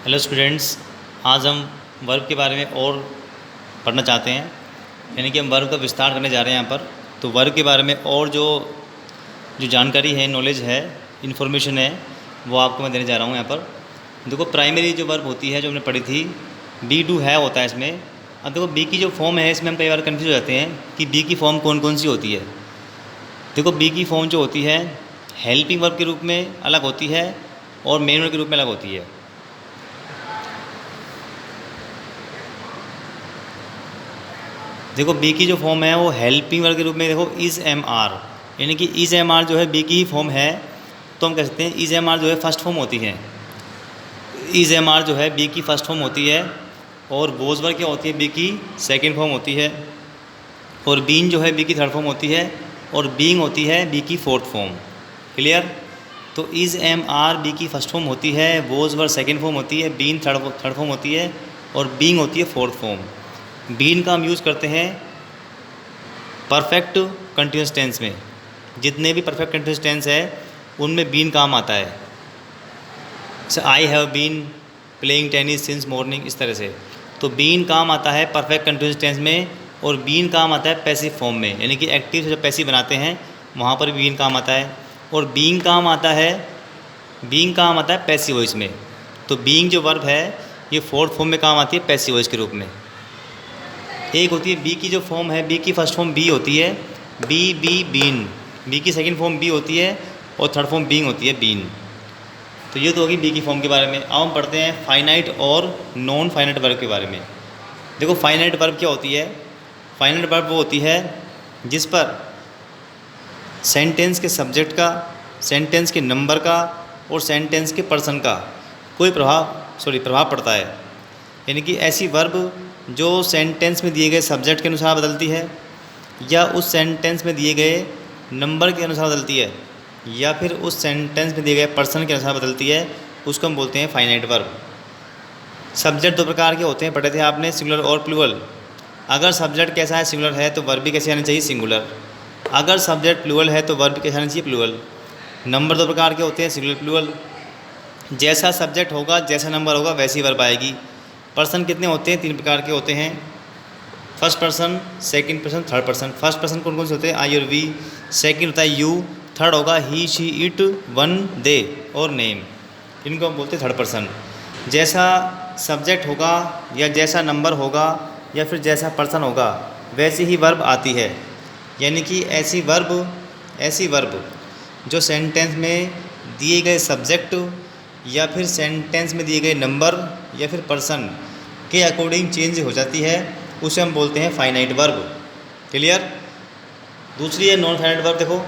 Hello students, आज हम verb के बारे में और पढ़ना चाहते हैं। यानी कि हम वर्ब का विस्तार करने जा रहे हैं यहाँ पर। तो वर्ब के बारे में और जो जानकारी है, नॉलेज है, इन्फॉर्मेशन है, वो आपको मैं देने जा रहा हूँ यहाँ पर। देखो, प्राइमरी जो वर्ब होती है जो हमने पढ़ी थी, बी डू है होता है इसमें। अब देखो, बी की जो फॉर्म है इसमें हम कई बार कन्फ्यूज हो जाते हैं कि बी की फॉर्म कौन कौन सी होती है। देखो, बी की फॉर्म जो होती है हेल्पिंग वर्ब के रूप में अलग होती है और मेन वर्ब के रूप में अलग होती है। देखो, बी की जो फॉर्म है वो हेल्पिंग वर्ब के रूप में, देखो इज़ एम आर, यानी कि इज़ एम आर जो है बी की ही फॉर्म है। तो हम कह सकते हैं इज़ एम आर जो है फर्स्ट फॉर्म होती है। इज़ एम आर जो है बी की फर्स्ट फॉर्म होती है और वोज वर्ब क्या होती है, बी की सेकेंड फॉर्म होती है। और बीन जो है बी की थर्ड फॉर्म होती है और बीइंग होती है बी की फोर्थ फॉर्म। क्लियर? तो इज़ एम आर बी की फर्स्ट फॉर्म होती है, वोज वर्ब सेकेंड फॉर्म होती है, बीन थर्ड फॉर्म होती है और बीइंग होती है फोर्थ फॉर्म। बीन का हम यूज़ करते हैं परफेक्ट कंटिन्यूस टेंस में। जितने भी परफेक्ट कंटिन्यूस टेंस है उनमें बीन काम आता है। जैसे I have been playing tennis since morning, इस तरह से। तो बीन काम आता है परफेक्ट कंटिन्यूस टेंस में और बीन काम आता है पैसिव फॉर्म में, यानी कि एक्टिव से जब पैसिव बनाते हैं वहाँ पर बीन काम आता है। और बीइंग काम आता है पैसिव वॉइस में। तो बीइंग जो वर्ब है ये फोर्थ फॉर्म में काम आती है पैसिव वॉइस के रूप में। एक होती है बी की जो फॉर्म है, बी की फर्स्ट फॉर्म बी होती है, बी बी बीन। बी की सेकंड फॉर्म बी होती है और थर्ड फॉर्म बीइंग होती है, बीन। तो ये तो होगी बी की फॉर्म के बारे में। अब हम पढ़ते हैं फाइनाइट और नॉन फाइनाइट वर्ब के बारे में। देखो, फाइनाइट वर्ब क्या होती है? फाइनाइट वर्ब वो होती है जिस पर सेंटेंस के सब्जेक्ट का, सेंटेंस के नंबर का और सेंटेंस के पर्सन का कोई प्रभाव पड़ता है। यानी कि ऐसी वर्ब जो सेंटेंस में दिए गए सब्जेक्ट के अनुसार बदलती है या उस सेंटेंस में दिए गए नंबर के अनुसार बदलती है या फिर उस सेंटेंस में दिए गए पर्सन के अनुसार बदलती है, उसको हम बोलते हैं फाइनाइट वर्ब। सब्जेक्ट दो प्रकार के होते हैं, पढ़े थे आपने, सिंगुलर और प्लूरल। अगर सब्जेक्ट कैसा है, सिंगुलर है, तो वर्ब भी कैसे आनी चाहिए, सिंगुलर। अगर सब्जेक्ट प्लूरल है तो वर्ब भी कैसे आनी चाहिए, प्लूरल। नंबर दो प्रकार के होते हैं, सिंगुलर प्लूरल। जैसा सब्जेक्ट होगा, जैसा नंबर होगा, वैसी वर्ब आएगी। पर्सन कितने होते हैं? तीन प्रकार के होते हैं, first person, second person, third person. First person कौन कौन से होते हैं? आई और वी। सेकंड होता है यू। थर्ड होगा ही, शी, इट, वन, दे और नेम। इनको हम बोलते हैं थर्ड पर्सन। जैसा सब्जेक्ट होगा या जैसा नंबर होगा या फिर जैसा पर्सन होगा वैसी ही वर्ब आती है। यानी कि ऐसी वर्ब जो सेंटेंस में दिए गए सब्जेक्ट या फिर सेंटेंस में दिए गए नंबर या फिर पर्सन के अकॉर्डिंग चेंज हो जाती है, उसे हम बोलते हैं फाइनाइट वर्ब। क्लियर? दूसरी है नॉन फाइनाइट वर्ब। देखो,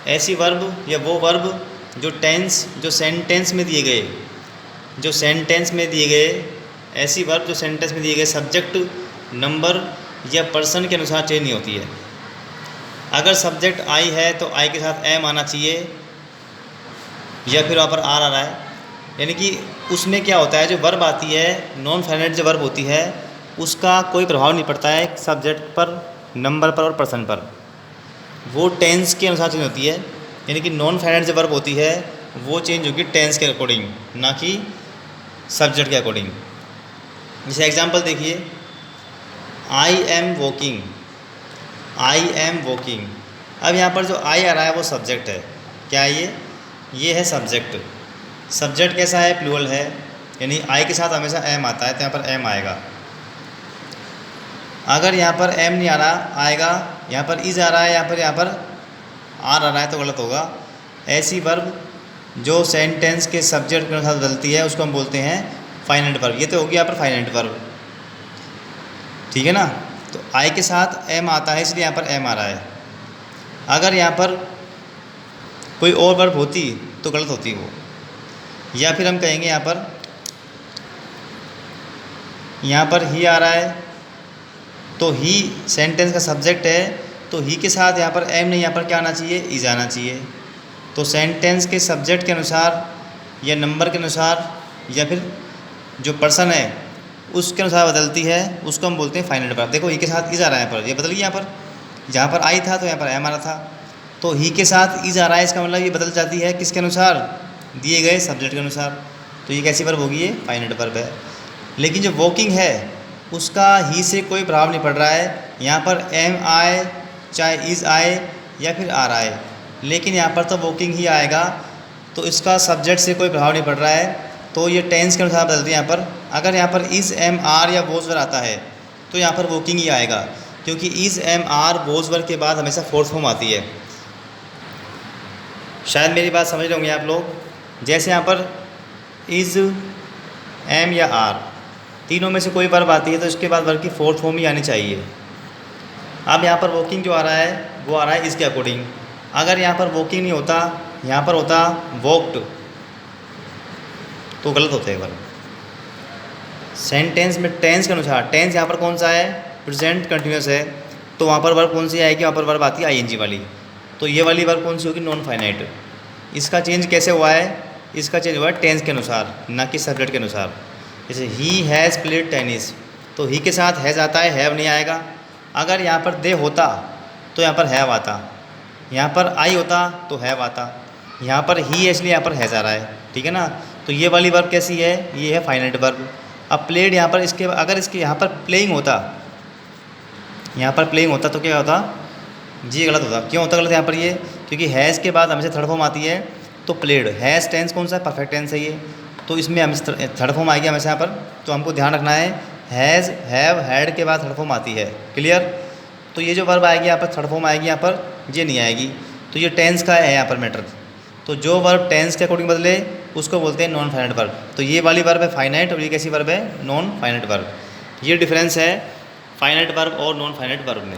ऐसी वर्ब या वो वर्ब जो सेंटेंस में दिए गए ऐसी वर्ब जो सेंटेंस में दिए गए सब्जेक्ट, नंबर या पर्सन के अनुसार चेंज नहीं होती है। अगर सब्जेक्ट आई है तो आई के साथ एम आना चाहिए या फिर वहाँ पर आर आ रहा है। यानी कि उसमें क्या होता है, जो वर्ब आती है, नॉन फाइनाइट जो वर्ब होती है, उसका कोई प्रभाव नहीं पड़ता है सब्जेक्ट पर, नंबर पर और पर्सन पर। वो टेंस के अनुसार चेंज होती है। यानी कि नॉन फाइनाइट जो वर्ब होती है वो चेंज होगी टेंस के अकॉर्डिंग, ना कि सब्जेक्ट के अकॉर्डिंग। जैसे एग्जांपल देखिए, आई एम वॉकिंग। अब यहाँ पर जो आई आ रहा है वो सब्जेक्ट है। क्या है ये है सब्जेक्ट। सब्जेक्ट कैसा है? प्लूरल है, यानी आई के साथ हमेशा एम आता है, तो यहाँ पर एम आएगा। अगर यहाँ पर एम नहीं आ रहा, आएगा यहाँ पर इज आ रहा है, यहाँ पर आर आ रहा है, तो गलत होगा। ऐसी वर्ब जो सेंटेंस के सब्जेक्ट के अनुसार बदलती है उसको हम बोलते हैं फाइनाइट वर्ब। ये तो होगी यहाँ पर फाइनाइट वर्ब, ठीक है ना। तो आई के साथ एम आता है इसलिए यहाँ पर एम आ रहा है। अगर यहाँ पर कोई और वर्ब होती तो गलत होती वो। या फिर हम कहेंगे यहाँ पर ही आ रहा है, तो ही सेंटेंस का सब्जेक्ट है, तो ही के साथ यहाँ पर एम नहीं, यहाँ पर क्या आना चाहिए, इज आना चाहिए। तो सेंटेंस के सब्जेक्ट के अनुसार या नंबर के अनुसार या फिर जो पर्सन है उसके अनुसार बदलती है, उसको हम बोलते हैं फाइनाइट वर्ब। देखो, ही के साथ इज आ रहा है, यहाँ पर ये बदल गया। यहाँ पर जहाँ पर आई था तो यहाँ पर एम आ रहा था, तो ही के साथ इज आ रहा है, इसका मतलब ये बदल जाती है किसके अनुसार, दिए गए सब्जेक्ट के अनुसार। तो ये कैसी वर्ब होगी, ये फाइनाइट वर्ब है। लेकिन जो वॉकिंग है उसका ही से कोई प्रभाव नहीं पड़ रहा है, यहाँ पर एम आए चाहे इज़ आए या फिर आर आए, लेकिन यहाँ पर तो वॉकिंग ही आएगा, तो इसका सब्जेक्ट से कोई प्रभाव नहीं पड़ रहा है, तो ये टेंस के अनुसार बदलते हैं। यहाँ पर अगर यहाँ पर इज़ एम आर या वॉज वर्ब आता है तो यहाँ पर वॉकिंग ही आएगा, क्योंकि is am are was verb के बाद हमेशा फोर्थ फॉर्म आती है। शायद मेरी बात समझ रहे होंगे आप लोग। जैसे यहाँ पर इज़ एम या आर तीनों में से कोई वर्ब आती है तो इसके बाद वर्ब की फोर्थ फॉर्म ही आनी चाहिए। अब यहाँ पर वॉकिंग जो आ रहा है वो आ रहा है इसके अकॉर्डिंग। अगर यहाँ पर वॉकिंग नहीं होता, यहाँ पर होता वॉक्ड, तो गलत होता है वर्ब। सेंटेंस में टेंस के अनुसार, टेंस यहाँ पर कौन सा है, प्रेजेंट कंटिन्यूस है, तो वहाँ पर वर्ब कौन सी आएगी, वहाँ पर वर्ब आती है आईएनजी वाली। तो ये वाली वर्ब कौन सी होगी, नॉन फाइनाइट। इसका चेंज कैसे हुआ है, इसका चेंज हुआ है टेंस के अनुसार, ना कि सब्जेक्ट के अनुसार। जैसे ही हैज़ प्लेड टेनिस, तो ही के साथ हैज़ आता है, हैव नहीं आएगा। अगर यहाँ पर दे होता तो यहाँ पर हैव आता, यहाँ पर आई होता तो हैव आता, यहाँ पर ही है इसलिए यहाँ पर हैज़ आ रहा है, ठीक है ना। तो ये वाली वर्ब कैसी है, ये है फाइनाइट वर्ब। अब प्लेड यहाँ पर इसके, अगर इसके यहाँ पर प्लेइंग होता, यहाँ पर प्लेइंग होता तो क्या होता, जी गलत होता। क्यों होता गलत यहाँ पर ये, क्योंकि हैज़ के बाद हमेशा थर्ड फॉर्म आती है, तो प्लेड हैज़ टेंस कौन सा है, परफेक्ट टेंस है ये, तो इसमें हमें थर्ड फॉर्म आएगी हमेशा यहाँ पर। तो हमको ध्यान रखना है हैज़ हैव हैड के बाद थर्ड फॉर्म आती है, क्लियर। तो ये जो वर्ब आएगी यहाँ पर थर्ड फॉर्म आएगी, यहाँ पर ये नहीं आएगी, तो ये टेंस का है यहाँ पर मैटर। तो जो वर्ब टेंस के अकॉर्डिंग बदले उसको बोलते हैं नॉन फाइनाइट वर्ब। तो ये वाली वर्ब है फाइनाइट और ये कैसी वर्ब है, नॉन फाइनाइट वर्ब। ये डिफरेंस है फाइनाइट वर्ब और नॉन फाइनाइट वर्ब में।